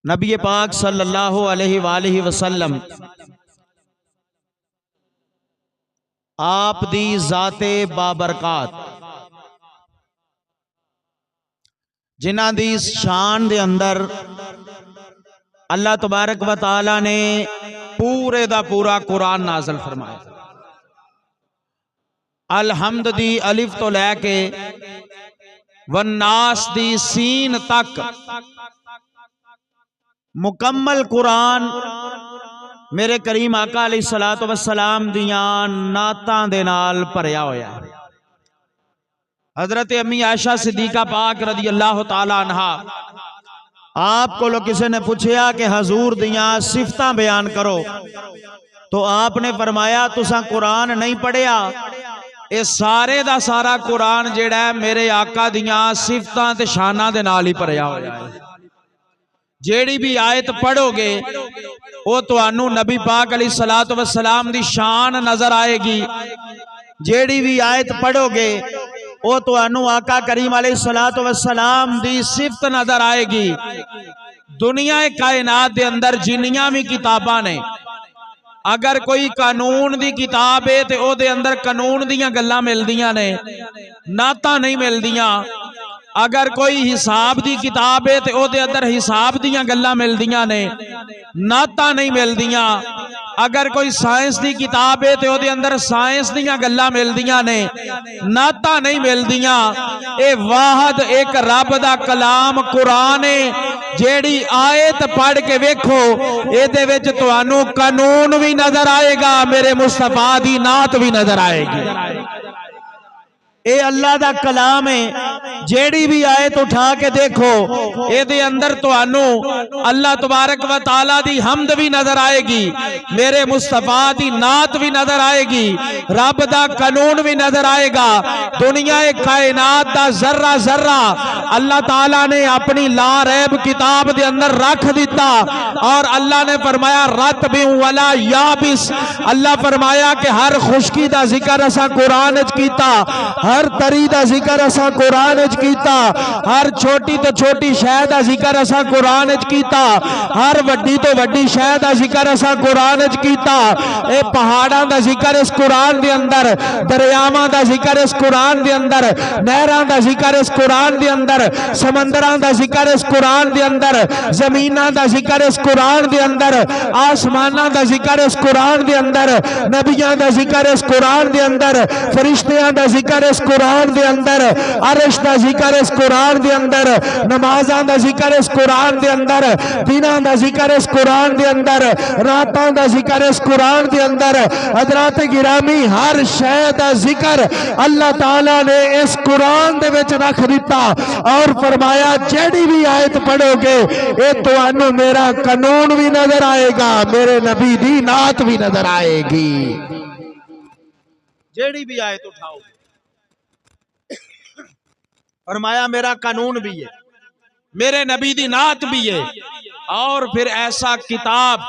نبی پاک صلی اللہ علیہ وآلہ وسلم آپ دی ذات بابرکات جنہ دی شان دے اندر اللہ تبارک و تعالی نے پورے دا پورا قرآن نازل فرمایا۔ الحمد دی الف تو لے کے والناس دی سین تک مکمل قرآن میرے کریم آقا علیہ الصلوۃ والسلام دیاں نعتاں دے نال بھریا ہویا ہے۔ حضرت امی عائشہ صدیقہ پاک رضی اللہ تعالی عنہا آپ کو کسی نے پوچھیا کہ حضور دیاں صفتاں بیان کرو تو آپ نے فرمایا تساں قرآن نہیں پڑھیا، اے سارے دا سارا قرآن جیڑا ہے میرے آقا دیاں صفتاں تے شاناں دے نال ہی بھریا ہویا ہے۔ جیڑی بھی آیت پڑھو گے وہ تانوں نبی پاک علیہ الصلوۃ والسلام دی شان نظر آئے گی، جیڑی بھی آیت پڑھو گے وہ تانوں آقا کریم علیہ الصلوۃ والسلام دی صفت نظر آئے گی۔ دنیا کائنات دے اندر جنیاں بھی کتاباں نے، اگر کوئی قانون دی کتاب ہے تے او دے اندر قانون دیاں گلاں ملدیاں نے، نعتاں نہیں ملدیاں۔ اگر کوئی حساب دی کتاب ہے تے او دے اندر حساب دیاں گلاں ملدیاں نے، نعتاں نہیں ملدیاں۔ اگر کوئی سائنس دی کتاب ہے تے او دے اندر سائنس دیاں گلاں ملدیاں نے، نعتاں نہیں ملدیاں۔ اے واحد ایک رب دا کلام قرآن ہے، جیڑی آیت پڑھ کے ویکھو اے دے وچ تانوں قانون بھی نظر آئے گا، میرے مصطفیٰ دی نعت بھی نظر آئے گی۔ اے اللہ دا کلام ہے، جیڑی بھی آیت اٹھا کے دیکھو اے دے اندر تو اللہ تبارک و تعالی دی حمد بھی نظر آئے گی، میرے مصطفیٰ دی نعت بھی نظر آئے گی، رب دا قانون بھی نظر آئے گا۔ دنیا کائنات دا ذرہ ذرہ اللہ تعالی نے اپنی لا ریب کتاب دے اندر رکھ دیتا، اور اللہ نے فرمایا رتب ولا یابس، اللہ فرمایا کہ ہر خشکی دا ذکر اسا قرآن وچ کیتا، ہر تری دا ذکر اسا قرآن وچ کیتا، ہر چھوٹی تو چھوٹی شے دا ذکر اسا قرآن وچ کیتا، ہر وڈی تو وڈی شے دا ذکر اسا قرآن وچ کیتا۔ اے پہاڑاں دا ذکر اس قرآن دے اندر، دریاواں دا ذکر اس قرآن دے اندر، نہراں دا ذکر اس قرآن دے اندر، سمندراں دا ذکر اس قرآن دے اندر، زمیناں دا ذکر اس قرآن دے اندر، آسماناں دا ذکر اس قرآن دے اندر، نبیاں دا ذکر اس قرآن دے اندر، فرشتیاں دا ذکر اس قرآن دے اندر، عرش دا ذکر اس قرآن دے اندر، نمازاں دا ذکر اس قرآن دے اندر، دیناں دا ذکر اس قرآن دے اندر، راتاں دا ذکر اس قرآن دے اندر۔ حضرات گرامی ہر شے دا ذکر اللہ تعالیٰ نے اس قرآن دے وچ رکھ دیتا، اور فرمایا جیڑی بھی آیت پڑھو گے اے تانوں میرا قانون بھی نظر آئے گا، میرے نبی دی نعت بھی نظر آئے گی۔ جیڑی بھی آیت اٹھاؤ فرمایا میرا قانون بھی ہے، میرے نبی دی نعت بھی ہے، اور پھر ایسا کتاب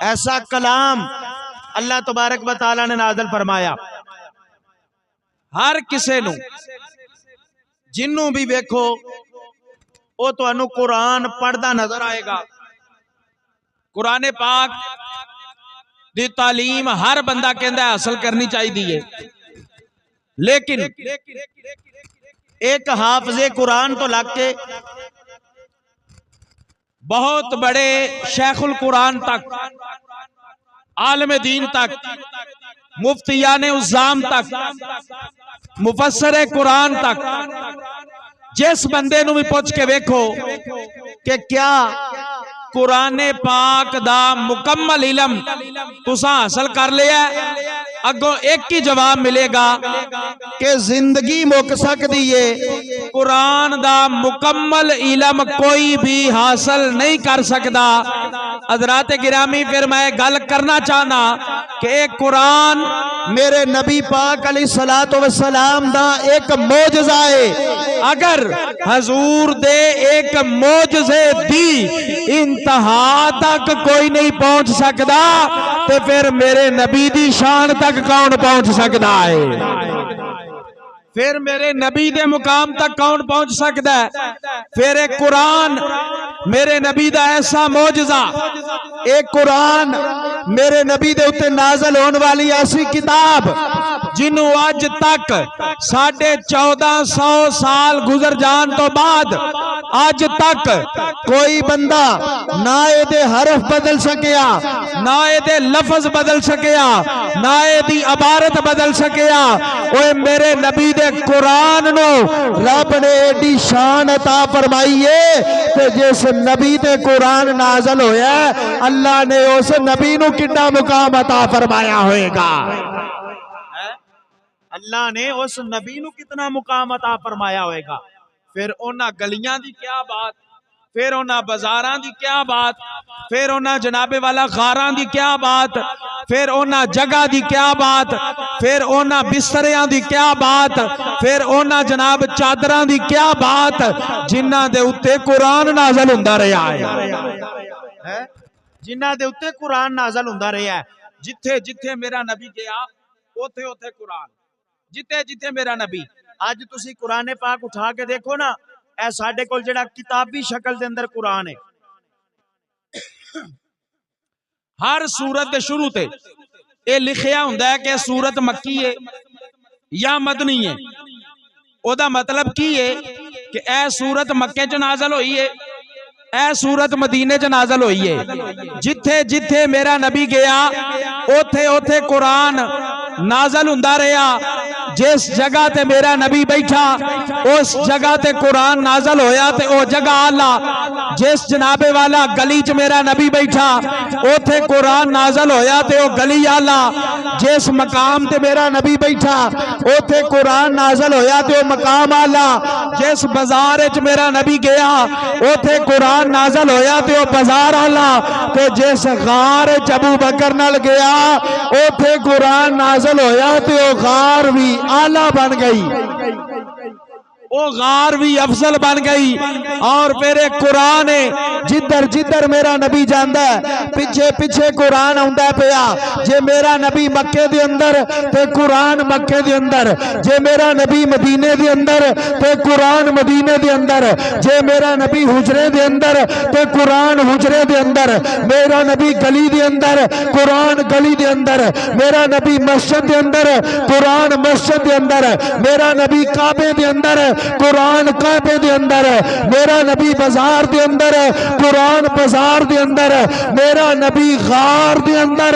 ایسا کلام اللہ تبارک و تعالی نے نازل فرمایا، ہر کسے نو جنوں بھی ویکھو او تو انو قرآن پڑھدا نظر آئے گا۔ قرآن پاک دی تعلیم ہر بندہ کہندا ہے حاصل کرنی چاہی دیئے، لیکن ایک حافظ قرآن تو لگ کے بہت بڑے شیخ القرآن تک، عالم دین تک، مفتیان عظام تک، مفسر قرآن تک، جس بندے نو بھی پوچھ کے ویکھو کہ کیا قرآن پاک دا مکمل علم تساں حاصل کر لیا ہے، اگوں ایک ہی جواب ملے گا کہ زندگی مک سکتی ہے، قرآن دا مکمل علم کوئی بھی حاصل نہیں کر سکتا۔ حضرات گرامی پھر میں گل کرنا چاہنا کہ ایک قرآن میرے نبی پاک علیہ الصلوۃ والسلام دا ایک معجزہ ہے، اگر حضور دے ایک معجزے دی انتہا تک کوئی نہیں پہنچ سکتا تو پھر میرے نبی دی شان تک کون پہنچ سکتا ہے؟ پھر میرے نبی دے مقام تک کون پہنچ سکتا ہے؟ پھر ایک قرآن میرے نبی دا ایسا معجزہ، ایک قرآن میرے نبی دے اتے نازل ہونے والی ایسی کتاب جنہوں آج تک 1450 سال گزر جان تو بعد آج تک کوئی بندہ نہ اے دے حرف بدل سکیا، نہ اے دے لفظ بدل سکیا، نہ اے دی عبارت بدل سکیا۔ اوے میرے نبی دے قرآن نو رب نے ایڈی شان عطا فرمائی ہے کہ جس نبی دے قرآن نازل ہویا ہے اللہ نے اس نبی نو کتنا مقام عطا فرمایا ہوئے گا، اللہ نے اس نبی نو کتنا مقام عطا فرمایا ہوئے گا۔ پھر انہاں گلیاں دی کیا بات، پھر انہاں بازاراں دی کیا بات، پھر انہاں جناب والا غاراں دی کیا بات، پھر انہاں جگہ دی کیا بات، پھر انہاں بستریاں دی کیا بات، پھر انہاں جناب چادراں دی کیا بات جنہاں دے اتے قرآن نازل ہوندا رہیا ہے، جنہاں دے اتے قرآن نازل ہوندا رہیا ہے۔ جتھے جتھے میرا نبی گیا اوتھے اوتھے قرآن، جتھے جتھے میرا نبی۔ آج تسی قرآن پاک اٹھا کے دیکھو نا، اے ساڈے کول جڑا کتابی شکل دے اندر قرآن ہے، ہر سورت دے شروع تے اے لکھیا ہوندا ہے کہ سورت مکی ہے یا مدنی ہے۔ او دا مطلب کی ہے کہ اے سورت مکے چ نازل ہوئی ہے، اے سورت مدینے چ نازل ہوئی ہے۔ جتھے جتھے میرا نبی گیا اوتھے اوتھے قرآن نازل ہوندا رہیا۔ جس جگہ تے میرا نبی بیٹھا اس جگہ تے قرآن نازل ہویا تے او جگہ آلہ، جس جناب والا گلی چ میرا نبی بیٹھا اوتھے قرآن نازل ہویا تے او گلی آلہ، جس مقام تے میرا نبی بیٹھا اوتھے قرآن نازل ہویا تے او مقام آلہ، جس بازار وچ میرا نبی گیا اوتھے قرآن نازل ہویا تے او بازار آلہ، تے جس غار وچ ابو بکر نال گیا اوتھے قرآن نازل ہویا تے او غار بھی آلہ بن گئی، او غار بھی افضل بن گئی۔ اور پھر ایک قرآن ہے جدھر جدھر میرا نبی جاندا ہے پیچھے پیچھے قرآن آندا پیا۔ جے میرا نبی مکے دے اندر تے قرآن مکے دے اندر، جے میرا نبی مدینے دے اندر تے قرآن مدینے دے اندر، جے میرا نبی حجرے دے اندر تے قرآن حجرے دے اندر، میرا نبی گلی دے اندر قرآن گلی دے اندر، میرا نبی مسجد دے اندر قرآن مسجد دے اندر، میرا نبی کعبے دے اندر قرآن کعبے دے اندر، میرا نبی بازار دے اندر قرآن بازار دے اندر، میرا نبی غار دے اندر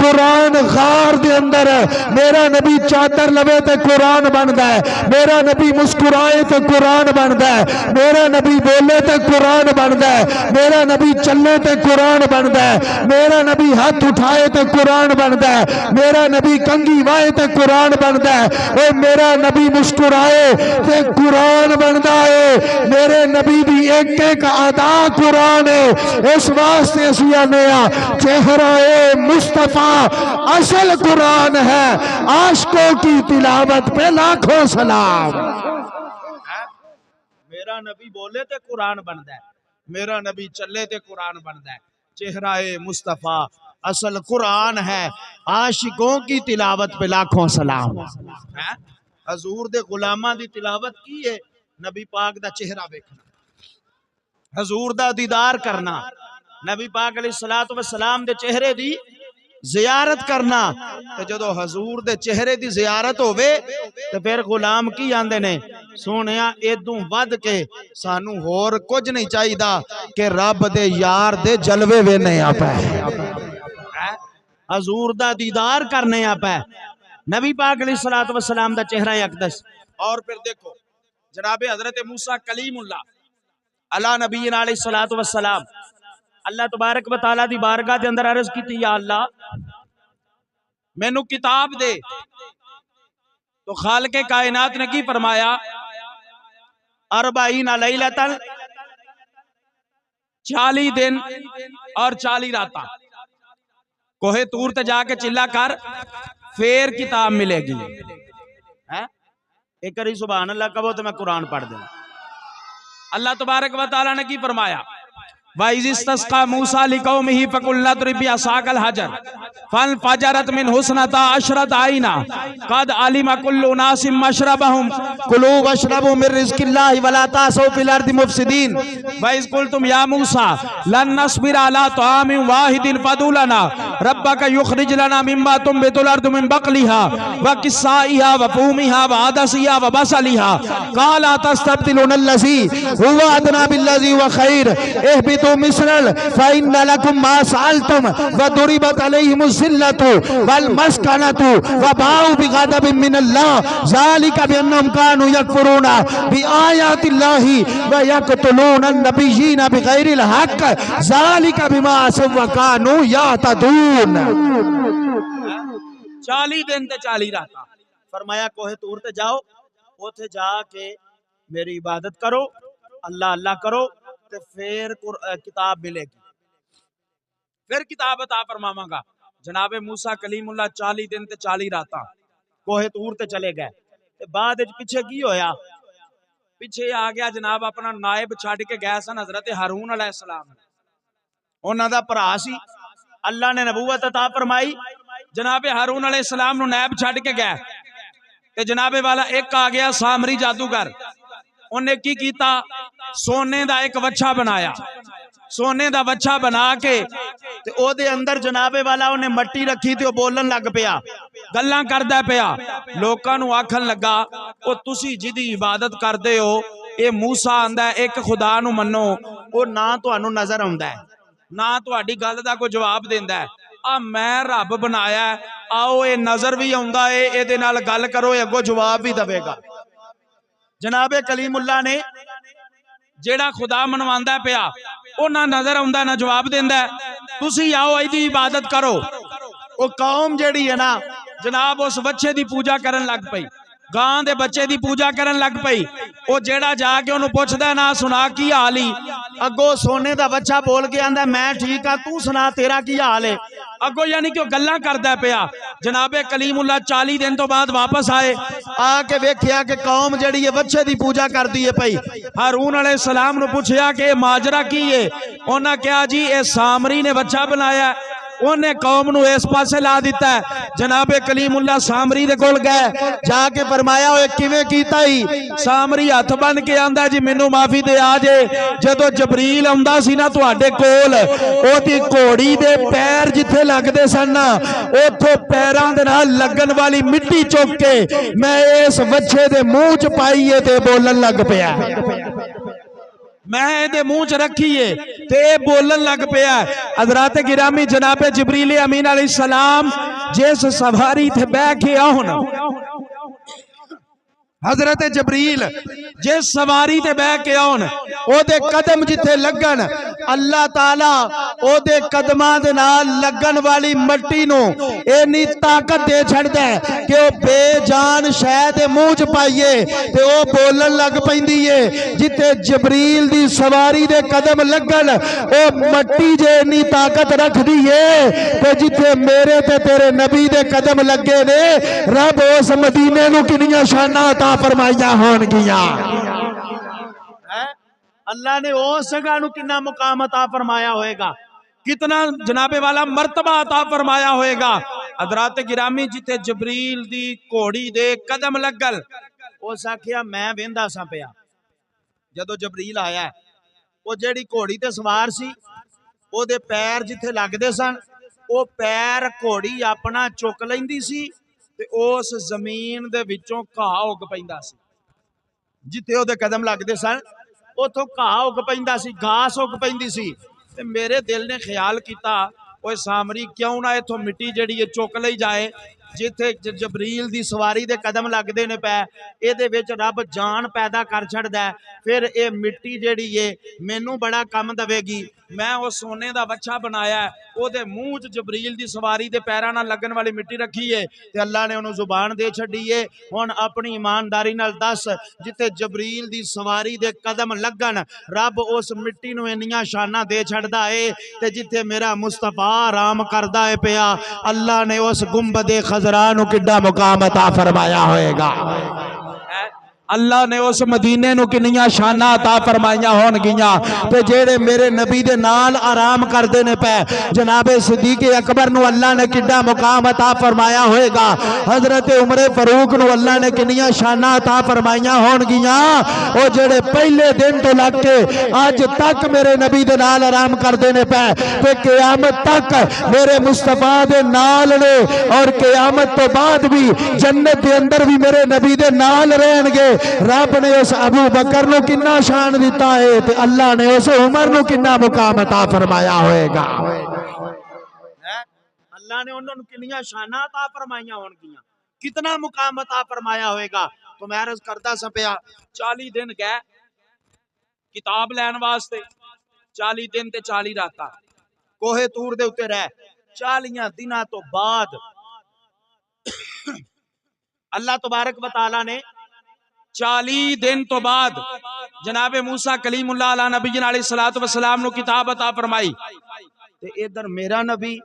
قرآن غار دے اندر، میرا نبی چادر لوے تے قرآن بندا ہے، میرا نبی مسکرائے تے قرآن بندا ہے، میرا نبی بولے تے قرآن بندا ہے، میرا نبی چلے تے قرآن بندا ہے، میرا نبی ہاتھ اٹھائے تے قرآن بندا ہے، میرا نبی کنگھی وائے تے قرآن بندا ہے، اے میرا نبی مسکرائے تے قرآن بندا ہے، میرے نبی دی ایک ایک ادا قرآن ہے۔ اس واسطے اسی آنے چہرہ مصطفیٰ اصل قرآن ہے، عاشقوں کی تلاوت پہ لاکھوں سلام۔ میرا نبی بولے تے قرآن بندا ہے، میرا نبی چلے تے قرآن بندا ہے، چہرہ مصطفیٰ اصل قرآن ہے، عاشقوں کی تلاوت پہ لاکھوں سلام۔ حضور دے غلاماں دی تلاوت کی ہے نبی پاک دا چہرہ دیکھنا، حضور دا دیدار کرنا، نبی پاک علیہ الصلوۃ والسلام دے چہرے دی زیارت کرنا۔ تے جدو حضور دے چہرے دی زیارت ہوئے تے پھر غلام کی آندے نے سونیا ایدوں ود کے سانو ہور کچھ نہیں چاہی دا کہ رب دے یار دے جلوے وینے آپ ہے، حضور دا دیدار کرنے آپ ہے، نبی پاک علیہ الصلوۃ والسلام دا چہرہ اقدس۔ اور پھر دیکھو جناب حضرت موسیٰ کلیم اللہ علی نبینا علیہ الصلوۃ والسلام، اللہ تبارک و تعالیٰ دی بارگاہ دے اندر عرض کیتی یا اللہ مینوں کتاب دے، تو خالق کائنات نے کی فرمایا 40 لیلۃ 40 دن اور 40 راتاں کوہ طور تے جا کے چلا کر پھر کتاب ملے گی۔ ایک کری سبحان اللہ کہو تو میں قرآن پڑھ دوں۔ اللہ تبارک و تعالیٰ نے کی فرمایا وَإِذِ اسْتَسْقَىٰ مُوسَىٰ لِقَوْمِهِ فَقُلْنَا اضْرِب بِّعَصَاكَ الْحَجَرَ فَانفَجَرَتْ مِنْهُ اثْنَتَا عَشْرَةَ عَيْنًا قَدْ عَلِمَ كُلُّ أُنَاسٍ مَّشْرَبَهُمْ كُلُوا وَاشْرَبُوا مِن رِّزْقِ اللَّهِ وَلَا تَعْثَوْا فِي الْأَرْضِ مُفْسِدِينَ وَإِذْ قُلْتُمْ يَا مُوسَىٰ لَن نَّصْبِرَ عَلَىٰ طَعَامٍ وَاحِدٍ فَادْعُ لَنَا رَبَّكَ يُخْرِجْ لَنَا مِمَّا تُنبِتُ الْأَرْضُ مِن بَقْلِهَا وَقِثَّائِهَا وَفُومِهَا وَعَدَسِهَا وَبَصَلِهَا قَالَ أَتَسْتَبْدِلُونَ الَّذِي هُوَ أَدْنَىٰ بِالَّذِي هُوَ خَيْرٌ اهْبِطُوا مِصْرًا فَإِنَّ لَكُم مَّا سَأَلْتُمْ وَضُرِبَتْ عَلَيْهِمُ الذِّلَّةُ وَالْمَسْكَنَةُ وَبَاءُوا بِغَضَبٍ مِّنَ اللَّهِ ذَٰلِكَ بِأَنَّهُمْ كَانُوا يَكْفُرُونَ بِآيَاتِ اللَّهِ وَيَقْتُلُونَ النَّبِيِّينَ بِغَيْرِ الْحَقِّ ذَٰلِكَ بِمَا عَصَوا وَّكَانُوا يَعْتَدُونَ 40 دن تے 40 راتاں فرمایا کوہ طور تے جاؤ اوتھے جا کے میری عبادت کرو اللہ اللہ کرو تے پھر کتاب ملے گی پھر کتاب عطا فرماواں گا جناب موسیٰ کلیم اللہ 40 دن تے 40 راتاں کوہ طور تے چلے گئے تے بعد وچ پیچھے کی ہویا پیچھے آ گیا جناب اپنا نائب چھڈ کے گئے سن حضرت ہارون علیہ السلام انہاں دا بھرا سی اللہ نے نبوت عطا فرمائی جناب ہارون علیہ السلام نو نائب چھڈ کے گئے تے جناب والا ایک آ گیا سامری جادوگر انہیں کی کیتا سونے دا ایک وچھا بنایا سونے دا وچھا بنا کے تے او دے اندر جناب والا انہیں مٹی رکھی تے او بولن لگ پیا گلاں کردا پیا لوکاں نو آکھن لگا او تسی جدی عبادت کردے ہو اے موسیٰ آندا ہے ایک خدا نو منو او نہ تانوں نظر آوندا ہے نہ تہاڈی گل دا کوئی جواب دیندا ہے آ میں رب بنایا ہے آؤ اے نظر بھی آوندا ہے اے دے نال گل کرو اے اگوں جواب بھی دے گا جناب کلیم اللہ نے جیڑا خدا منواندا پیا او نہ نظر آوندا نہ جواب دیندا ہے تسی آؤ ایدی عبادت کرو او قوم جیڑی ہے نا جناب اس بچے دی پوجا کرن لگ پئی گاں دے بچے دی پوجا کرن لگ پئی او جیڑا جا کے انہوں پوچھدا ہے نا سنا کی حالی اگو سونے دا بچہ بول کے آندا میں ٹھیک ہاں تو سنا تیرا کی حال ہے اگو یعنی کہ گلاں کردا پیا جناب کلیم اللہ 40 دن تو بعد واپس آئے آ کے ویکھیا کہ قوم جڑی ہے بچے دی پوجا کردی ہے پئی ہارون علیہ السلام نو پوچھیا کہ ماجرا کی ہے انہاں کہا جی اے سامری نے بچہ بنایا ہے انہیں قوم نو اس پاسے لا دیتا ہے جناب کلیم اللہ سامری دے کول گئے جا کے فرمایا ہوئے کیویں کیتا ہی سامری ہاتھ بند کے آندا جی مینوں معافی دے آجے جدو جبریل آندا سی نا تواڈے کول او دی گھوڑی دے پیر جتھے لگدے سن نا اوتھوں پیراں دے نال لگن والی مٹی چوک کے میں اس بچے دے منہ چ پائیے تے بولن لگ پیا میں دے منہ چ رکھیے تے بولن لگ پیا حضرات گرامی جناب جبریل امین علیہ السلام جس سواری تھے بہ کے آن حضرت جبریل جس سواری تے بہ کے آن او دے قدم جتھے لگن اللہ تعالیٰ او دے قدماں دے نال لگن والی مٹی نو اینی طاقت دے چھڑ دے کہ او بے جان شے دے منہ چ پائیے تے او بولن لگ پیندی ہے جتھے جبریل دی سواری دے قدم لگن او مٹی جے اینی طاقت رکھ دی ہے تے جتھے میرے تے تیرے نبی دے قدم لگے نے رب اس مدینے نو کنیاں شاناں عطا فرمائیاں ہون گیاں اللہ نے اس جگہ نو کتنا مقام عطا فرمایا ہوئے گا کتنا جناب والا مرتبہ عطا فرمایا ہوئے گا حضرات گرامی جتے جبریل دی کوڑی دے قدم لگل او ساکھیا میں ویندا سا پیا جدو جبریل آیا ہے او جیڑی کوڑی تے سوار سی او دے پیر جتھے لگ دے سن او پیر کوڑی اپنا چک لیندی سی تے اس زمین دے وچوں گھاہ اگ پیندا سی جتھے او دے قدم لگ دے سن اوتھوں گھاہ اگ پیندا سی گھاس اگ پیندی سی تے میرے دل نے خیال کیتا اوے سامری کیوں نہ ایتھوں مٹی جڑی ہے چک لئی جائے جتھے جبریل دی سواری دے قدم لگ دے نے پے اے دے وچ رب جان پیدا کر چھڑدا ہے پھر اے مٹی جڑی ہے مینوں بڑا کم دے گی میں او سونے دا بچہ بنایا ہے او دے منہ چ جبریل دی سواری دے پیراں نال لگن والی مٹی رکھی ہے تے اللہ نے اونوں زبان دے چھڈی ہے ہن اپنی ایمانداری نال دس جتے جبریل دی سواری دے قدم لگن رب اس مٹی نو انیاں شاناں دے چھڑدا ہے تے جتے میرا مصطفی آرام کردا ہے پیا اللہ نے اس گنبد خضرا نو کڈا مقام عطا فرمایا ہوئے گا اللہ نے اس مدینے نو کنیاں شاناں عطا فرمائیاں ہون گیاں تے جیڑے میرے نبی دے نال آرام کردے نے پے جناب صدیق اکبر نو اللہ نے کڈا مقام عطا فرمایا ہوئے گا حضرت عمر فاروق نو اللہ نے کنیاں شاناں عطا فرمائیاں ہون گیاں او جیڑے پہلے دن تو لگ کے آج تک میرے نبی دے نال آرام کردے نے پے تے قیامت تک میرے مصطفیٰ دے نال نے اور قیامت تو بعد بھی جنت دے اندر بھی میرے نبی دے نال رہن گے رب نے اس ابو بکر نو کنا شان دیتا ہے تے اللہ نے اس عمر نو کنا مقام عطا فرمایا ہوئے گا اللہ نے انہوں نے کنیاں شاناں عطا فرمائیاں ہون گیاں کتنا مقام عطا فرمایا ہوئے گا تو میں عرض کرتا سپیا 40 دن گئے کتاب لین واسطے 40 دن تے 40 راتاں کوہ تور دے اتے رہ 40 دناں تو بعد اللہ تبارک و تعالی نے 40 دن تو بعد جناب موسیٰ کلیم اللہ علیہ نبی جن علیہ السلام نو کتاب عطا فرمائی تے ادھر میرا نبی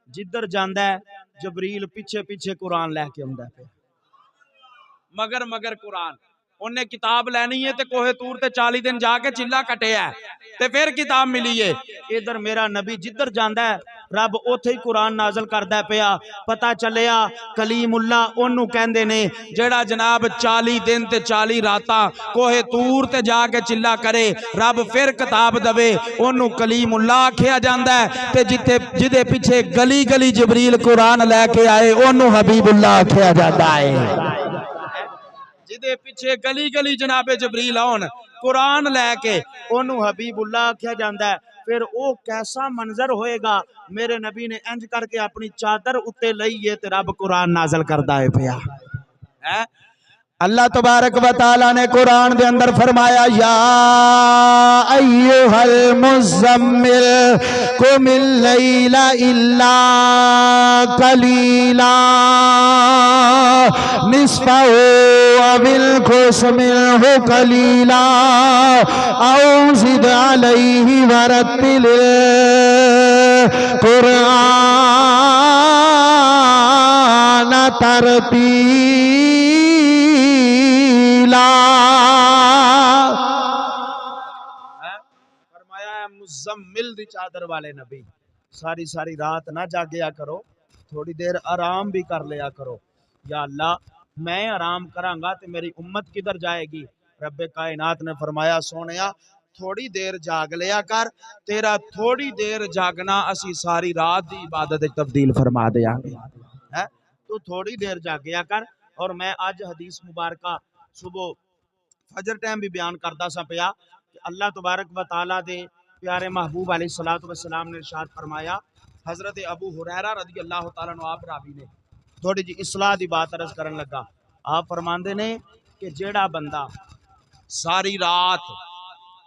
جدھر جاندہ ہے جبریل پیچھے پیچھے قرآن لے کے آندا ہے مگر قرآن انہیں کتاب لینی ہے تے کوہ تور تے 40 دن جا کے چلا کٹے ہے تے پھر کتاب ملی ہے ادھر میرا نبی جدھر جاندہ ہے رب اوتھے ہی قرآن نازل کردہ پیا پتا چلیا کلیم اللہ انہوں کہندے نے جڑا جناب 40 دن تے 40 راتاں کوہ تور تے جا کے چلا کرے رب پھر کتاب دوے انہوں کلیم اللہ کھیا جاندہ ہے تے جدے پیچھے گلی گلی جبریل قرآن لے کے آئے انہوں حبیب اللہ کھیا جاندہ ہے جدے پیچھے گلی گلی جناب جبریل آن قرآن لے کے انہوں حبیب اللہ کیا جاندہ ہے پھر او کیسا منظر ہوئے گا میرے نبی نے انج کر کے اپنی چادر اتے لئیے تے رب قرآن نازل کردہ ہے پیا اللہ تبارک و تعالی نے قرآن دے اندر فرمایا یا ایوہ المزمل قم اللیل الا قلیلا نصفہ او انقص منہ قلیلا او زد علیہ ورتل قرآن ترتیلا فرمایا ہے مزمل دی چادر والے نبی ساری رات نہ جاگیا کرو تھوڑی دیر آرام بھی کر لیا کرو یا اللہ میں آرام کرانگا تے میری امت کدھر جائے گی رب کائنات نے فرمایا سونیا تھوڑی دیر جاگ لیا کر تیرا تھوڑی دیر جاگنا اسی ساری رات دی عبادت تبدیل فرما دیا تو تھوڑی دیر جاگیا کر اور میں آج حدیث مبارکہ صبح فجر ٹائم بھی بیان کردہ سا پیا کہ اللہ تبارک و تعالیٰ دے پیارے محبوب علیہ السلام نے ارشاد فرمایا حضرت ابو ہریرہ رضی اللہ تعالیٰ عنہ آپ راوی نے تھوڑی جی اصلاح دی بات عرض کرن لگا آپ فرماندے نے کہ جیڑا بندہ ساری رات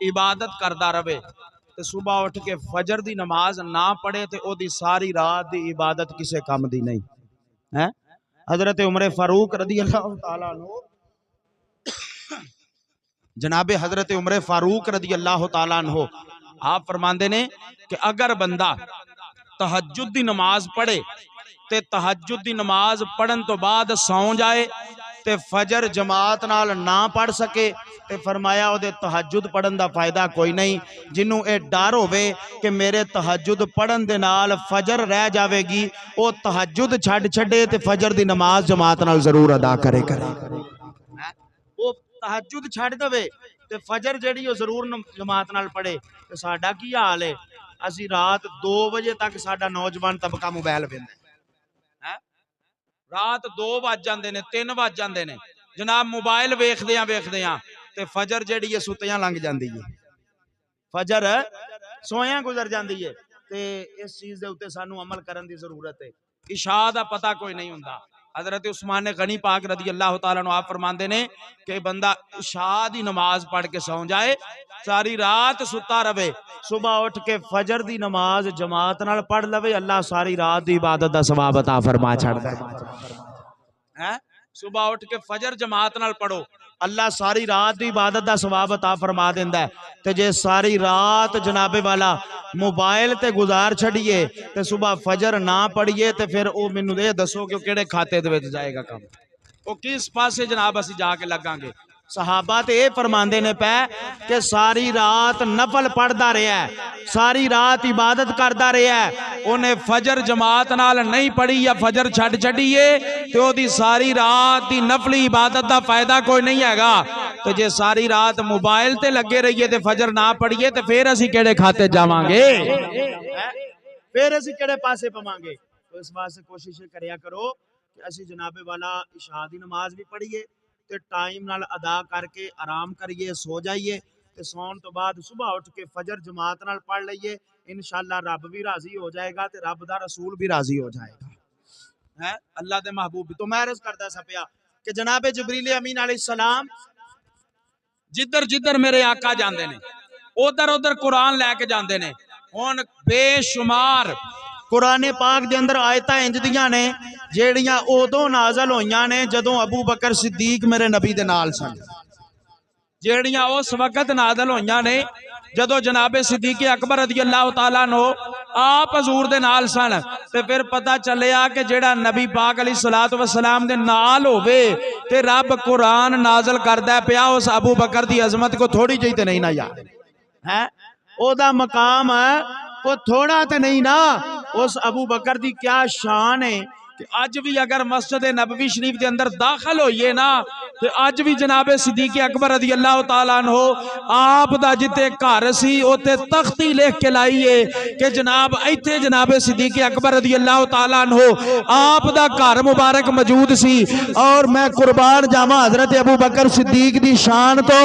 عبادت کردہ رہے تے صبح اٹھ کے فجر دی نماز نہ پڑھے تے او دی ساری رات دی عبادت کسے کام دی نہیں حضرت عمر فاروق رضی اللہ تعالیٰ عنہ جناب حضرت عمر فاروق رضی اللہ تعالیٰ عنہ آپ فرماندے نے کہ اگر بندہ تہجد دی نماز پڑھے تے تہجد دی نماز پڑھن تو بعد سون جائے تے فجر جماعت نال نہ پڑھ سکے تے فرمایا او دے تہجد پڑھن دا فائدہ کوئی نہیں جنوں اے ڈر ہوے کہ میرے تہجد پڑھن دے نال فجر رہ جاوے گی او تہجد چھڑے تے فجر دی نماز جماعت نال ضرور ادا کرے او تہجد چھڑ دے تے فجر جڑی او ضرور جماعت نال پڑھے تے ساڈا کی حال ہے اسی رات 2 بجے تک ساڈا نوجوان طبقہ موبائل ویندا رات 2 بج جاندے نے 3 بج جاندے نے جناب موبائل ویکھدیاں تے فجر جڑی ہے ستیاں لنگ جاندی ہے فجر سویاں گزر جاندی ہے تے اس چیز دے اوتے سانو عمل کرن دی ضرورت ہے عشاء دا پتہ کوئی نہیں ہوندا حضرت عثمان غنی پاک رضی اللہ تعالیٰ عنہ آپ فرماندے نے کہ بندہ عشاء دی نماز پڑھ کے سو جائے ساری رات ستا رہے صبح اٹھ کے فجر دی نماز جماعت نال پڑھ لوے اللہ ساری رات دی عبادت دا ثواب عطا فرما چھڑدا ہے صبح اٹھ کے فجر جماعت نال پڑھو اللہ ساری رات دی عبادت دا ثواب عطا فرما دیندا ہے تے جے ساری رات جناب والا موبائل تے گزار چھڑیے تے صبح فجر نہ پڑھیے تے پھر او مینوں دے دسو کہ کیڑے کھاتے دے وچ جائے گا کام او کس پاسے جناب اسی جا کے لگاں گے صحابہ تے فرماندے نے پہ کہ ساری رات نفل پڑھدا رہیا ہے، ساری رات عبادت کردا رہیا ہے، انہیں فجر جماعت نال نہیں پڑھی یا فجر چھڑ چھڑیے تو او دی ساری رات دی نفلی عبادت دا فائدہ کوئی نہیں ہے گا۔ تو جے ساری رات موبائل تے لگے رہیے تے فجر نہ پڑھیے تے پھر اسی کیڑے کھاتے جاواں گے، پھر اسی کیڑے پاسے پواں گے۔ تو اس واسطے کوشش کریا کرو کہ اسی جناب والا عشاء دی نماز بھی پڑھیے تے ٹائم نال ادا کر کے آرام کریے، سو جائیے تے سون تو بعد صبح اٹھ کے فجر جماعت نال پڑھ لئیے، انشاءاللہ رب بھی راضی ہو جائے گا تے رب دا رسول بھی راضی ہو جائے گا، اللہ دے محبوب بھی۔ تو میں عرض کرتا سا پیا کہ جناب جبریل امین علیہ السلام جدھر جدھر میرے آقا جاندے نے ادھر ادھر قرآن لے کے جاندے نے۔ ہن بے شمار قرآن پاک دے اندر آیتاں انج دیاں نے جیڑیاں ادوں نازل ہوئیاں نے جدوں ابو بکر صدیق میرے نبی دے نال سن، جیڑیاں اس وقت نازل ہوئیاں نے جدو جناب صدیق اکبر رضی اللہ تعالیٰ عنہ آپ حضور دے نال سن، تے پھر پتہ چلیا کہ جیڑا نبی پاک علیہ السلام دے نال ہوئے تے رب قرآن نازل کردہ پیا، اس ابو بکر دی عظمت کو تھوڑی جیتے نہیں نا یاد ہے، او دا مقام ہے وہ تھوڑا تے نہیں نا، اس ابو بکر دی کیا شان ہے کہ آج بھی اگر مسجد نبوی شریف دے اندر داخل ہوئیے نا تو آج بھی جناب صدیق اکبر رضی اللہ تعالیٰ عنہ آپ دا جتے گھر سی اوتے تختی لکھ کے لائیے کہ جناب ایتھے جناب صدیق اکبر رضی اللہ تعالیٰ عنہ آپ دا گھر مبارک موجود سی۔ اور میں قربان جاواں حضرت ابو بکر صدیق دی شان تو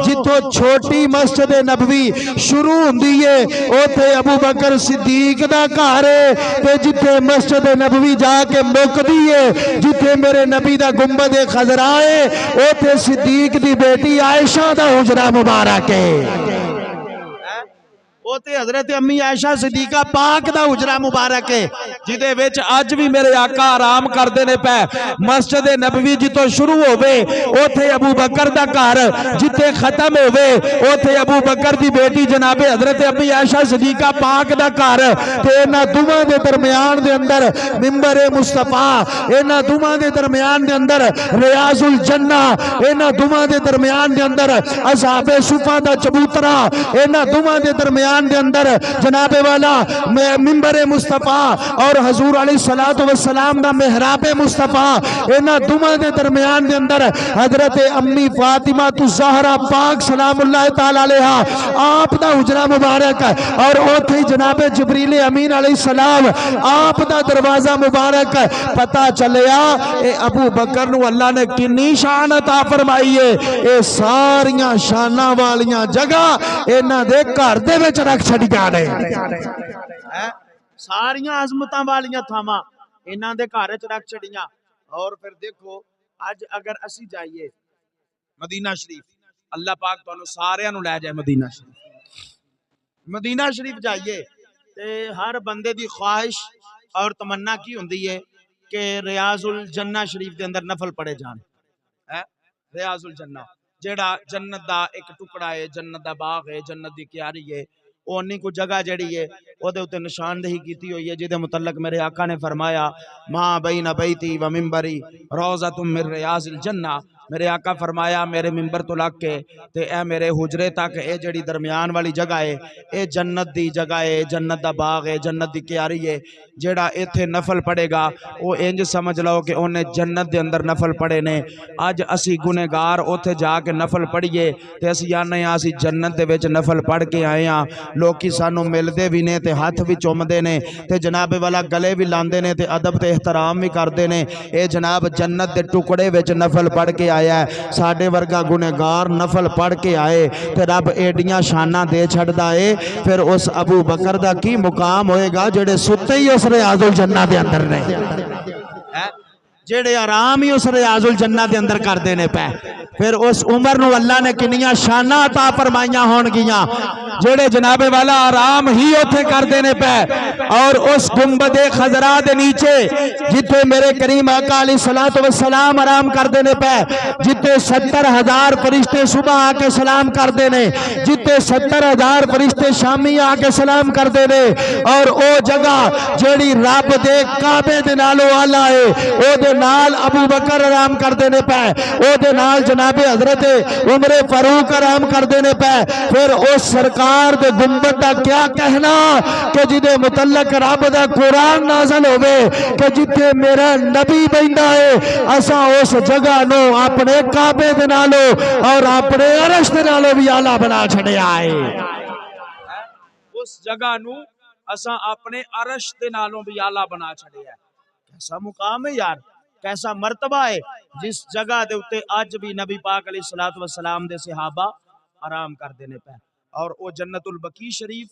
جتوں چھوٹی مسجد نبوی شروع ہوندی ہے اوتھے ابو بکر صدیق دا گھر ہے، تے جتھے مسجد نبوی جا کے مکدی ہے، جتھے میرے نبی دا گنبد خضرا ہے اوتھے صدیق دی بیٹی عائشہ دا حجرہ مبارک ہے، اوتے حضرت امی عائشہ صدیقہ پاک دا حجرہ مبارک ہے، جدے وچ اج بھی میرے آقا آرام کردے نے پے۔ مسجد نبوی جتوں شروع ہوئے اوتھے ابو بکر دا گھر، جتے ختم ہوئے اوتھے ابو بکر دی بیٹی جناب حضرت امی عائشہ صدیقہ پاک دا گھر، تے انہاں دوواں دے درمیان دے اندر منبر مصطفیٰ، انہاں دوواں دے درمیان دے اندر ریاض الجنہ، انہاں دوواں دے درمیان دے اندر اصحاب صفا دا چبوترا، انہاں دوواں دے درمیان دے اندر جناب والا منبر مصطفیٰ اور حضور علیہ السلام دا محراب مصطفیٰ، انہاں دوواں دے درمیان دے اندر حضرت امی فاطمہ الزہرا پاک سلام اللہ تعالی علیہا آپ دا حجرہ مبارک، اور اوتھے جناب جبریل امین علیہ السلام آپ دا دروازہ مبارک۔ پتہ چلیا اے ابو بکر نو اللہ نے کنی شان عطا فرمائی ہے، اے ساریاں شاناں والیاں جگہ انہاں دے گھر دے وچ رکھ چھڑی جانے، ساریاں عظمتاں والیاں تھاواں انہاں دے گھر وچ رکھ چھڑیاں۔ اور پھر دیکھو اج اگر اسی جائیے مدینہ شریف، اللہ پاک تانوں ساریاں نو لے جائے مدینہ شریف، مدینہ شریف جائیے تے ہر بندے دی خواہش اور تمنا کی ہوندی ہے کہ ریاض الجنہ شریف دے اندر نفل پڑے جان، ریاض الجنہ جیڑا جنت دا ایک ٹکڑا ہے، جنت دا باغ ہے، جنت دی کیاری ہے، اونی کو جگہ جڑی ہے او دے اوتے نشاندہی کیتی ہوئی ہے، جے دے متعلق میرے آقا نے فرمایا ماں بین بیتی و منبری روضۃ من ریاض الجنہ، میرے آقا فرمایا میرے منبر تو لگ کے تے اے میرے حجرے تک اے جڑی درمیان والی جگہ ہے اے جنت دی جگہ ہے، جنت دا باغ ہے، جنت دی کیاری ہے، جیڑا ایتھے نفل پڑے گا او انج سمجھ لو کہ انہیں جنت دے اندر نفل پڑے نے۔ اج اسی گنہگار اوتھے جا کے نفل پڑھیے تے اسی آنے ہاں اسی جنت دے وچ نفل پڑھ کے آئے ہاں، لوکی سانو ملدے بھی نے تے ہاتھ بھی چومدے نے تے جناب والا گلے بھی لاندے نے تے ادب تے احترام بھی کردے نے، اے جناب جنت دے ٹکڑے وچ نفل پڑھ کے آیا ہے، ساڈے ورگا گنہگار نفل پڑھ کے آئے تے رب ایڈیاں شاناں دے چھڑدا ہے، پھر اس ابو بکر دا کی مقام ہوئے گا جڑے ستے ہی اس ریاض الجنہ دے اندر نے، جڑے آرام ہی اس ریاض الجنہ دے اندر کر دینے پہ، پھر اس عمر نو اللہ نے کنیاں شاناں عطا فرمائیاں ہون گیاں جڑے جناب والا آرام ہی اوتھے کر دینے پہ۔ اور اس گنبد خضرا دے نیچے جتے میرے کریم آقا علیہ السلام آرام کر دینے پہ، جتے 70,000 فرشتے صبح آ کے سلام کر دینے، جتے 70,000 فرشتے شامی آ کے سلام کر دینے، اور او جگہ جیڑی رب دے کعبے دے نالو آلہ ہے او دے دے نال ابو بکر آرام کر دینے پہ، او دے نال جناب حضرت عمر فاروق آرام کر دینے پہ، پھر اس سرکار دے گنبد دا کیا کہنا کہ جدے متعلق رب دا قرآن نازل ہوئے کہ جتے میرا نبی بیندا ہے اساں اس جگہ نو اپنے کعبے دے نالو اور اپنے عرش دے نالو بھی اعلیٰ بنا چھڑے آئے۔ اس جگہ نو اساں اپنے عرش دے نالوں بھی آلہ بنا چھڑے ہے۔ کیسا مقام ہے یار، کیسا مرتبہ ہے جس جگہ دے اتے آج بھی نبی پاک علیہ السلام دے صحابہ آرام کر دینے پہ، اور وہ جنت البقیع شریف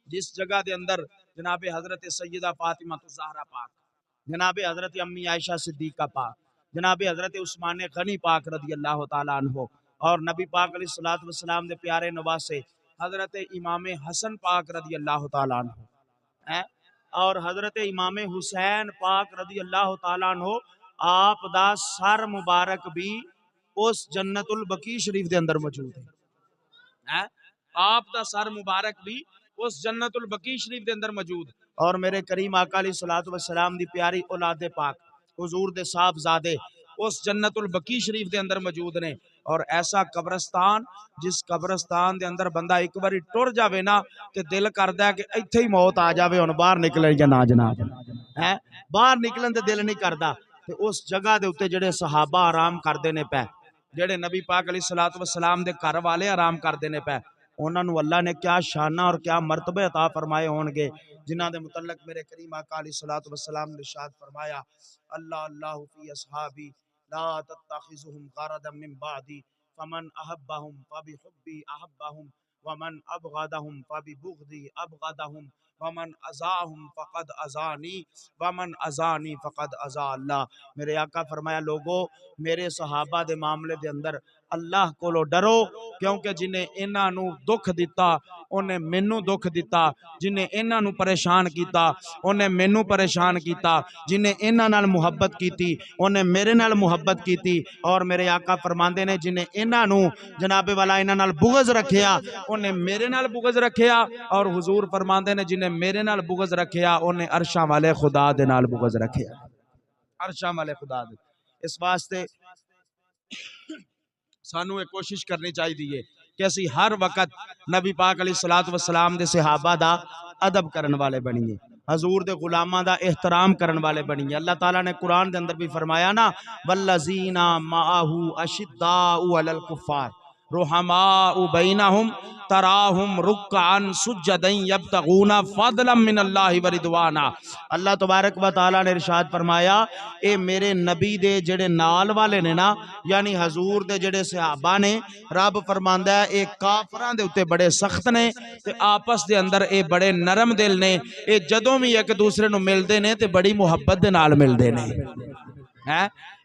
جس جگہ دے اندر جناب حضرت سیدہ فاطمہ الزہرا پاک، جناب حضرت امی عائشہ صدیقہ پاک، جناب حضرت عثمان غنی پاک رضی اللہ تعالیٰ عنہ، اور نبی پاک علیہ السلام دے پیارے نواسے حضرت امام حسن پاک رضی اللہ تعالیٰ عنہ، اور حضرت امام حسین پاک رضی اللہ تعالیٰ عنہ، آپ دا سر مبارک بھی اس جنت البقیع شریف دے اندر موجود ہے، آپ دا سر مبارک بھی اس جنت البقیع شریف دے اندر موجود، اور میرے کریم آقا علیہ السلام دی پیاری اولاد پاک حضور دے صاحبزادے اس جنت البقیع شریف دے اندر موجود نے۔ اور ایسا قبرستان جس قبرستان دے اندر بندہ ایک باری ٹر جاوے نا کہ دل کردا ہے کہ ایتھے ہی موت آ جاوے، ہن باہر نکلے یا نہ جناب، باہر نکلن تے دل نہیں کردا۔ تے اس جگہ دے اوتے جڑے صحابہ آرام کردے نے پے، جڑے نبی پاک علیہ السلام دے گھر والے آرام کردے نے پے، انہاں نو اللہ نے کیا شانہ اور کیا مرتبہ عطا فرمائے ہون گے، جنہاں دے متعلق میرے کریم آقا علیہ السلام نے ارشاد فرمایا، اللہ اللہ فی اصحابی لا تتخذهم غرضا من بعدی فمن احبهم فبحبی احبهم ومن ابغضهم فببغضی ابغضهم ومن اذاهم فقد اذانی ومن اذانی فقد اذا اللہ۔ میرے آقا فرمایا لوگو میرے صحابہ دے معاملے دے اندر اللہ کو ڈرو، کیونکہ جنہیں انہاں نو دکھ دیتا انہیں مینوں دکھ دیتا، جنہیں انہاں نو پریشان کیتا انہیں مینوں پریشان کیتا، جنہیں انہاں نال محبت کیتی انہیں میرے نال محبت کیتی، اور میرے آقا فرماندے نے جنہیں انہاں نو جناب والا انہاں نال بغض رکھیا انہیں میرے نال بغض رکھیا، اور حضور فرماندے نے جنہیں میرے نال بغض رکھیا انہیں عرشاں والے خدا دے نال بغض رکھیا، عرشاں والے خدا دے۔ اس واسطے سانو ایک کوشش کرنی چاہیے کہ اسی ہر وقت نبی پاک علیہ السلام دے صحابہ دا ادب کرن والے بنیے، حضور دے غلاماں دا احترام کرن والے بنیے۔ اللہ تعالیٰ نے قرآن دے اندر بھی فرمایا نا والذین معہ اشداء علی الکفار رحماء بینہم تراہم رکعا سجدا یبتغون فضلا من اللہ ورضوانا۔ اللہ تبارک و تعالیٰ نے ارشاد فرمایا اے میرے نبی دے جڑے نال والے نے نا، یعنی حضور دے جڑے صحابہ نے، رب فرماندا ہے اے کافراں دے اتے بڑے سخت نے تے آپس دے اندر اے بڑے نرم دل نے، اے جدوں بھی ایک دوسرے نو ملدے نے تے بڑی محبت دے نال ملدے نے،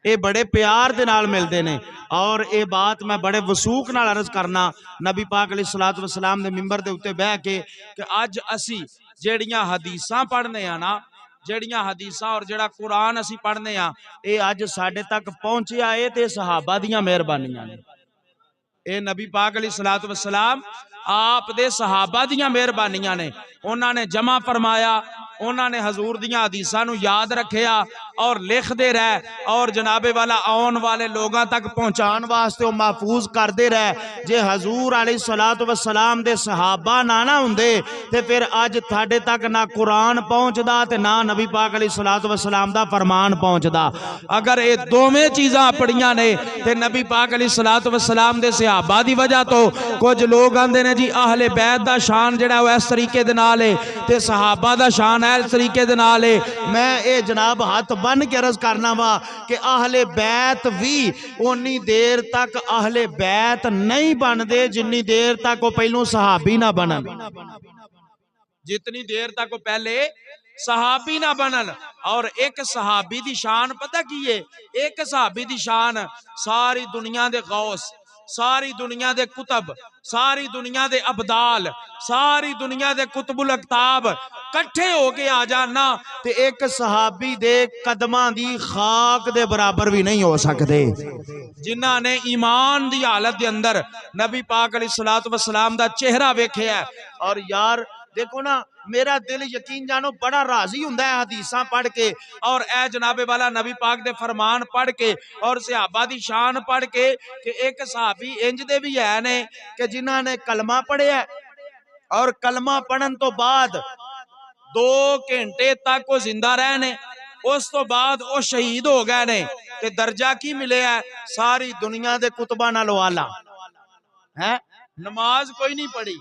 اے بڑے پیار دے نال ملدے نے۔ اور اے بات میں بڑے وثوق نال عرض کرنا نبی پاک علیہ السلام دے منبر دے اتے بہ کے کہ اج اسی جیڑیاں حدیثاں پڑھنے ہیں نا، جیڑیاں حدیثاں اور جیڑا قرآن اسی پڑھنے ہیں اے اج ساڈے تک پہنچیا اے تے صحابہ دیاں مہربانیاں نے، اے نبی پاک علیہ السلام آپ دے صحابہ دیاں مہربانیاں نے، انہاں نے جمع فرمایا، انہاں نے حضور دیاں حدیثاں نو یاد رکھیا اور لکھ دے رہے، اور جناب والا آن والے لوگاں تک پہنچان واسطے وہ محفوظ کر دے رہے۔ جے حضور علیہ السلام دے صحابہ نہ ہوندے تے پھر اج تھاڈے تک نہ قرآن پہنچدا تے نہ نبی پاک علیہ السلام دا فرمان پہنچدا۔ اگر اے دوویں چیزاں پڑھیاں نے تے نبی پاک علیہ السلام دے صحابہ دی وجہ تو کچھ لوگ آندے نے جی اہل بیت دا شان جڑا وہ اس طریقے دے نال ہے تے صحابہ دا شان اس طریقے دے نال ہے۔ میں اے جناب ہاتھ بن کے عرض کرنا وا کہ اہل بیت بھی اونی دیر تک اہل بیت نہیں بن دے جنی دیر تک وہ پہلوں صحابی نہ بنن، جتنی دیر تک وہ پہلے صحابی نہ بنن۔ اور ایک صحابی دی شان پتہ کی ہے؟ ایک صحابی دی شان ساری دنیا دے غوث، ساری دنیا دے کتب، ساری دنیا دے ابدال، ساری دنیا دے قطب الاقطاب کٹھے ہو کے آ جانا تے ایک صحابی دے قدماں دی خاک دے برابر بھی نہیں ہو سکتے، جنہاں نے ایمان دی حالت دے اندر نبی پاک علیہ السلام دا چہرہ ویکھیا ہے۔ اور یار دیکھو نا میرا دل یقین جانو بڑا راضی ہوندا ہے حدیثاں پڑھ کے اور اے جناب والا نبی پاک دے فرمان پڑھ کے اور صحابہ دی شان پڑھ کے کہ ایک صحابی انج دے بھی ہے نے کہ جنہاں نے کلمہ پڑھیا ہے اور کلمہ پڑھن تو بعد 2 گھنٹے تک وہ زندہ رہنے اس تو بعد وہ شہید ہو گئے نے تے درجہ کی ملے ہے ساری دنیا دے کتبہ نالو آلہ ہے نماز کوئی نہیں پڑھی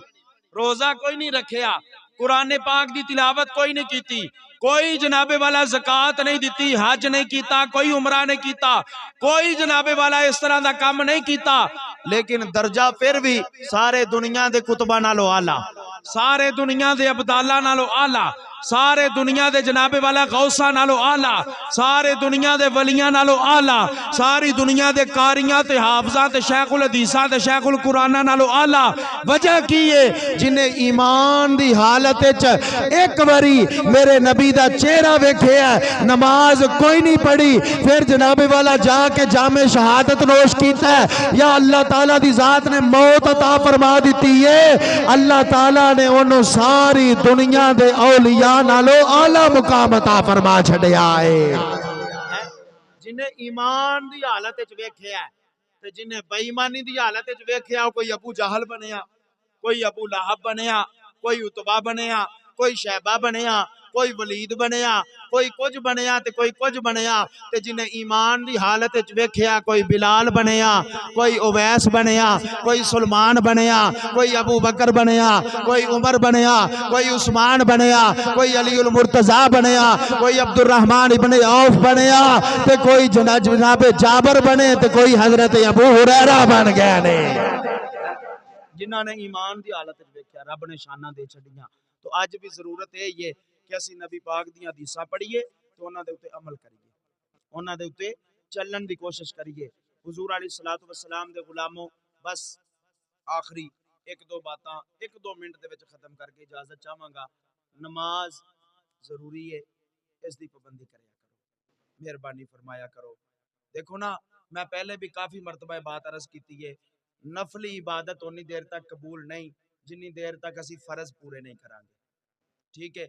روزہ کوئی نہیں رکھیا قرآن پاک دی تلاوت کوئی نہیں کیتی کوئی جناب والا زکات نہیں دیتی حج نہیں کیتا کوئی عمرہ نہیں کیتا کوئی جناب والا اس طرح دا کام نہیں کیتا لیکن درجہ پھر بھی سارے دنیا دے کتبہ نالو آلہ سارے دنیا دے عبداللہ نالو آلہ سارے دنیا دے جناب والا غوثہ نالو آلہ سارے دنیا دے ولیاں نالو آلہ ساری دنیا دے قاریاں تے حافظاں تے شیخ الحدیثاں تے شیخ القرآن نالو آلہ وجہ کی ہے جنہیں ایمان دی حالت ایک باری میرے نبی دا چہرہ ویکھے ہے نماز کوئی نہیں پڑھی پھر جناب والا جا کے جامع شہادت نوش کیتا ہے یا اللہ تعالیٰ دی ذات نے موت عطا فرما دیتی ہے اللہ تعالیٰ نے انہوں ساری دنیا دے اولیاء نالو اعلیٰ مقام عطا فرما چھڑے آئے جنہیں ایمان دی حالت ویکھیا ہے تے جنہیں بے ایمانی دی حالت ویکھیا کوئی ابو جہل بنیا کوئی ابو لہب بنیا کوئی عتبہ بنیا کوئی شیبہ بنیا کوئی ولید بنیا کوئی کچھ بنیا تے کوئی کچھ بنیا تے جنہیں ایمان دی حالت ویکھیا کوئی بلال بنیا کوئی اویس بنیا کوئی سلمان بنیا کوئی ابو بکر بنیا کوئی عمر بنیا کوئی عثمان بنیا کوئی علی المرتضیٰ بنیا کوئی عبد الرحمن ابن عوف بنیا تے کوئی جناب جابر بنے تے کوئی حضرت ابو ہریرہ بن گئے نے جنہاں نے ایمان دی حالت ویکھیا رب نے شانہ دے چھڑیاں تو آج بھی ضرورت ہے یہ کہ اسی نبی پاک دی حدیثاں پڑھیے تو انہاں دے اوتے عمل کریے انہاں دے اوتے چلن دی کوشش کریے حضور علیہ الصلوۃ والسلام دے غلاموں بس آخری 1-2 باتاں 1-2 منٹ دے وچ ختم کر کے اجازت چاہواں گا نماز ضروری ہے اس دی پابندی کریا کرو مہربانی فرمایا کرو دیکھو نا میں پہلے بھی کافی مرتبہ بات عرض کیتی ہے نفلی عبادت اتنی دیر تک قبول نہیں جنی دیر تک اسی فرض پورے نہیں کران گے ٹھیک ہے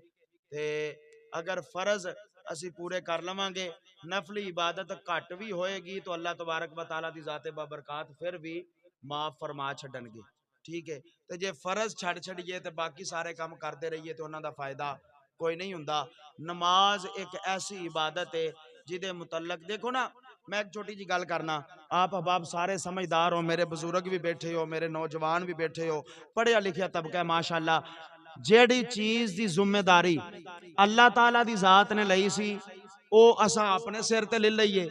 تے اگر فرض اسی پورے کر لواں گے نفلی عبادت گھٹ بھی ہوئے گی تو اللہ تبارک و تعالیٰ دی ذات بابرکات پھر بھی معاف فرما چھڈن گے ٹھیک ہے تے جے فرض چھڑیے تے باقی سارے کام کرتے رہیے تو انہاں دا فائدہ کوئی نہیں ہوندا نماز ایک ایسی عبادت ہے جدے متعلق دیکھو نا میں ایک چھوٹی جی گل کرنا آپ احباب سارے سمجھدار ہو میرے بزرگ بھی بیٹھے ہو میرے نوجوان بھی بیٹھے ہو پڑھیا لکھیا طبقہ ہے ماشاءاللہ جیڑی چیز دی ذمہ داری اللہ تعالیٰ دی ذات نے لئی سی او اساں اپنے سر تے لے لئیے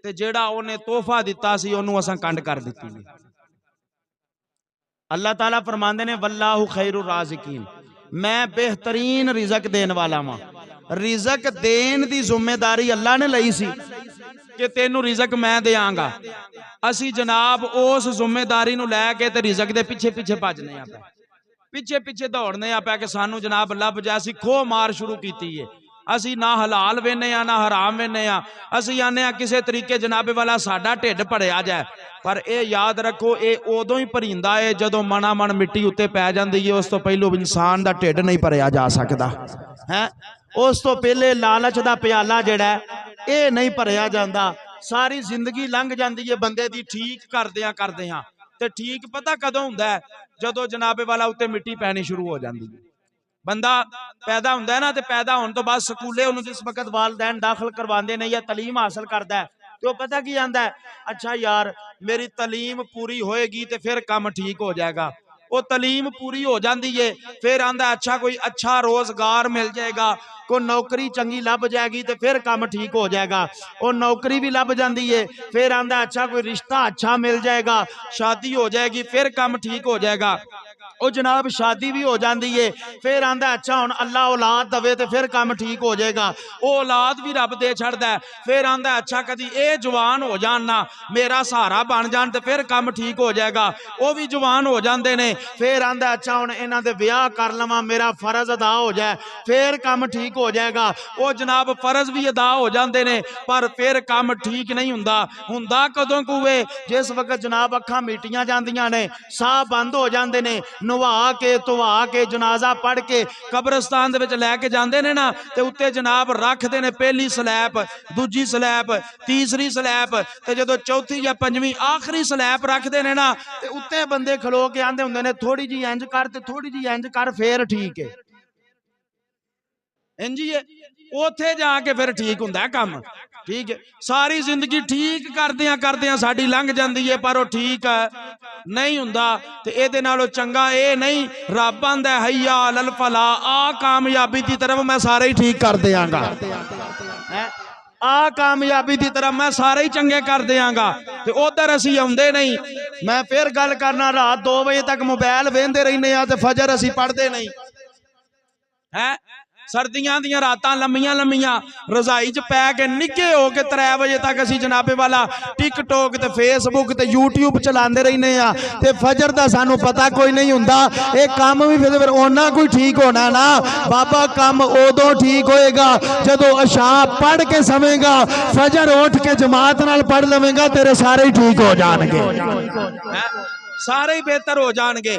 تے جیڑا اونے تحفہ دیتا سی انہوں اساں کنڈ کر دیتی ہے اللہ تعالیٰ فرماندے نے واللہ خیر الرازقین میں بہترین رزق دین والا ماں رزق دین دی ذمہ داری اللہ نے لئی سی کہ تینوں رزق میں دے آنگا اسی جناب اس ذمہ داری نو لے کے تے رزق دے پیچھے پیچھے بھجنے آ پہ پیچھے دوڑنے آ پہ کہ سانو جناب لب جیسی کھو مار شروع کیتی ہے اسی نہ حلال وینے نہ حرام وینے اسی آنے کسے طریقے جناب والا ساڈا ٹھڈ بھریا جائے پر اے یاد رکھو اے ادوں ہی بھریندا ہے جدوں منا من مٹی اتے پی جاندی ہے اس تو پہلو انسان دا ٹھڈ نہیں بھریا جا سکدا ہے اس تو پہلے لالچ دا پیالہ جڑا ہے اے نہیں بھریا جاندا ساری زندگی لنگ جاندی ہے بندے دی ٹھیک کردیاں تے ٹھیک پتہ کدوں ہوندا ہے جدوں جناب والا اتے مٹی پینی شروع ہو جاندی ہے بندہ پیدا ہوندا ہے نا تے پیدا ہون تو بعد سکولے انہوں جس وقت والدین داخل کرواندے نے یا تعلیم حاصل کردا ہے تو پتہ کی آندا ہے اچھا یار میری تعلیم پوری ہوئے گی تے پھر کام ٹھیک ہو جائے گا وہ تعلیم پوری ہو جاندی ہے پھر آندا اچھا کوئی اچھا روزگار مل جائے گا کوئی نوکری چنگی لب جائے گی تے پھر کام ٹھیک ہو جائے گا وہ نوکری بھی لب جاندی ہے پھر آندا اچھا کوئی رشتہ اچھا مل جائے گا شادی ہو جائے گی پھر کام ٹھیک ہو جائے گا او جناب شادی بھی ہو جاندی ہے پھر آندا اچھا ہن اللہ اولاد دوے تے پھر کام ٹھیک ہو جائے گا او اولاد بھی رب دے چھڑدا ہے پھر آندا اچھا کدی اے جوان ہو جان نا میرا سہارا بن جان تے پھر کام ٹھیک ہو جائے گا او بھی جوان ہو جاندے نے پھر آندا اچھا ہن انہاں دے بیاہ کر لواں میرا فرض ادا ہو جائے پھر کام ٹھیک ہو جائے گا او جناب فرض بھی ادا ہو جاندے نے پر پھر کام ٹھیک نہیں ہوندا کدوں کوے جس وقت جناب اکھاں میٹیاں جاندیاں نے ساہ بند ہو جاندے نے نوا کے ਧਵਾ ਕੇ ਜਨਾਜ਼ਾ ਪੜ੍ਹ ਕੇ ਕਬਰਸਤਾਨ ਦੇ ਵਿੱਚ ਲੈ ਕੇ ਜਾਂਦੇ ਨੇ ਨਾ ਤੇ ਉੱਤੇ ਜਨਾਬ ਰੱਖਦੇ ਨੇ ਪਹਿਲੀ ਸਲੈਬ, ਦੂਜੀ ਸਲੈਬ, ਤੀਸਰੀ ਸਲੈਬ ਤੇ ਜਦੋਂ ਚੌਥੀ ਜਾਂ ਪੰਜਵੀਂ ਆਖਰੀ ਸਲੈਬ ਰੱਖਦੇ ਨੇ ਨਾ ਤੇ ਉੱਤੇ ਬੰਦੇ ਖਲੋ ਕੇ ਆਂਦੇ ਹੁੰਦੇ ਨੇ ਥੋੜੀ ਜੀ ਇੰਜ ਕਰ ਤੇ ਥੋੜੀ ਜੀ ਇੰਜ ਕਰ ਫੇਰ ਠੀਕ ਹੈ। ਇੰਜੀ ਹੈ ਉੱਥੇ ਜਾ ਕੇ ਫਿਰ ਠੀਕ ਹੁੰਦਾ ਕੰਮ। ਠੀਕ ਹੈ, ਸਾਰੀ ਜ਼ਿੰਦਗੀ ਠੀਕ ਕਰਦਿਆਂ ਸਾਡੀ ਲੰਘ ਜਾਂਦੀ ਹੈ ਪਰ ਉਹ ਠੀਕ ਨਹੀਂ ਹੁੰਦਾ। ਤੇ ਇਹਦੇ ਨਾਲੋਂ ਚੰਗਾ ਇਹ ਨਹੀਂ, ਰੱਬ ਆਂਦਾ ਹਯਾ ਅਲਲ ਫਲਾ, ਆ ਕਾਮਯਾਬੀ ਦੀ ਤਰਫ ਮੈਂ ਸਾਰੇ ਹੀ ਠੀਕ ਕਰ ਦਿਆਂਗਾ, ਆ ਕਾਮਯਾਬੀ ਦੀ ਤਰਫ ਮੈਂ ਸਾਰੇ ਹੀ ਚੰਗੇ ਕਰ ਦਿਆਂਗਾ। ਤੇ ਉਧਰ ਅਸੀਂ ਆਉਂਦੇ ਨਹੀਂ। ਮੈਂ ਫਿਰ ਗੱਲ ਕਰਨਾ, ਰਾਤ 2 ਵਜੇ ਤੱਕ ਮੋਬਾਈਲ ਵੇਖਦੇ ਰਹਿੰਦੇ ਆ ਤੇ ਫਜਰ ਅਸੀਂ ਪੜ੍ਹਦੇ ਨਹੀਂ ਹੈ। ਸਰਦੀਆਂ ਦੀਆਂ ਰਾਤਾਂ ਲੰਮੀਆਂ ਲੰਮੀਆਂ ਰਜ਼ਾਈ 'ਚ ਪੈ ਕੇ ਨਿੱਘੇ ਹੋ ਕੇ 3 ਵਜੇ ਤੱਕ ਅਸੀਂ ਜਨਾਬੇ ਵਾਲਾ ਟਿਕਟੋਕ ਤੇ ਫੇਸਬੁੱਕ ਤੇ YouTube ਚਲਾਉਂਦੇ ਰਹਿੰਦੇ ਆ ਤੇ ਫਜਰ ਦਾ ਸਾਨੂੰ ਪਤਾ ਕੋਈ ਨਹੀਂ ਹੁੰਦਾ। ਇਹ ਕੰਮ ਵੀ ਫਿਰ ਉਹਨਾਂ ਕੋਈ ਠੀਕ ਹੋਣਾ ਨਾ ਬਾਬਾ, ਕੰਮ ਉਦੋਂ ਠੀਕ ਹੋਏਗਾ ਜਦੋਂ ਇਸ਼ਾ ਪੜ੍ਹ ਕੇ ਸਵੇਂਗਾ, ਫਜਰ ਉੱਠ ਕੇ ਜਮਾਤ ਨਾਲ ਪੜ੍ਹ ਲਵੇਂਗਾ, ਤੇਰੇ ਸਾਰੇ ਹੀ ਠੀਕ ਹੋ ਜਾਣਗੇ, ਸਾਰੇ ਹੀ ਬਿਹਤਰ ਹੋ ਜਾਣਗੇ।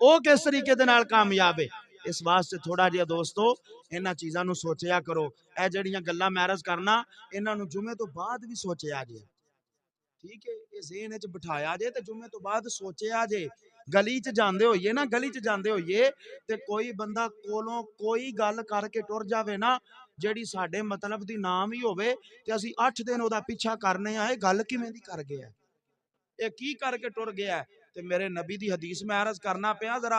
ਉਹ ਕਿਸ ਤਰੀਕੇ ਦੇ ਨਾਲ ਕਾਮਯਾਬ ਹੈ। ਇਸ ਵਾਸਤੇ ਥੋੜਾ ਜਿਹਾ ਦੋਸਤੋ ਇਹਨਾਂ ਚੀਜ਼ਾਂ ਨੂੰ ਸੋਚਿਆ ਕਰੋ। ਇਹ ਜਿਹੜੀਆਂ ਗੱਲਾਂ ਮੈਂ ਅਰਜ਼ ਕਰਨਾ ਇਹਨਾਂ ਨੂੰ ਜੁਮੇ ਤੋਂ ਬਾਅਦ ਵੀ ਸੋਚਿਆ ਜੇ, ਠੀਕ ਹੈ, ਇਹ ਜ਼ਿਹਨ ਵਿੱਚ ਬਿਠਾਇਆ ਜੇ ਤੇ ਜੁਮੇ ਤੋਂ ਬਾਅਦ ਸੋਚਿਆ ਜੇ। ਗਲੀ 'ਚ ਜਾਂਦੇ ਹੋਈਏ ਨਾ, ਗਲੀ 'ਚ ਜਾਂਦੇ ਹੋਈਏ ਤੇ ਕੋਈ ਬੰਦਾ ਕੋਲੋਂ ਕੋਈ ਗੱਲ ਕਰਕੇ ਟੁਰ ਜਾਵੇ ਨਾ ਜਿਹੜੀ ਸਾਡੇ ਮਤਲਬ ਦੀ ਨਾ ਵੀ ਹੋਵੇ ਤੇ ਅਸੀਂ 8 ਦਿਨ ਉਹਦਾ ਪਿੱਛਾ ਕਰਨੇ ਆ, ਇਹ ਗੱਲ ਕਿਵੇਂ ਦੀ ਕਰ ਗਿਆ, ਇਹ ਕੀ ਕਰਕੇ ਟੁਰ ਗਿਆ। ਤੇ ਮੇਰੇ ਨਬੀ ਦੀ ਹਦੀਸ ਮੈਂ ਅਰਜ਼ ਕਰਨਾ ਪਿਆ, ਜ਼ਰਾ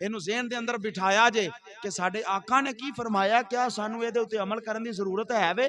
ਇਹਨੂੰ ਜ਼ਿਹਨ ਦੇ ਅੰਦਰ ਬਿਠਾਇਆ ਜੇ ਕਿ ਸਾਡੇ ਆਕਾ ਨੇ ਕੀ ਫਰਮਾਇਆ, ਕਿਆ ਸਾਨੂੰ ਇਹਦੇ ਉੱਤੇ ਅਮਲ ਕਰਨ ਦੀ ਜ਼ਰੂਰਤ ਹੈ ਵੇ।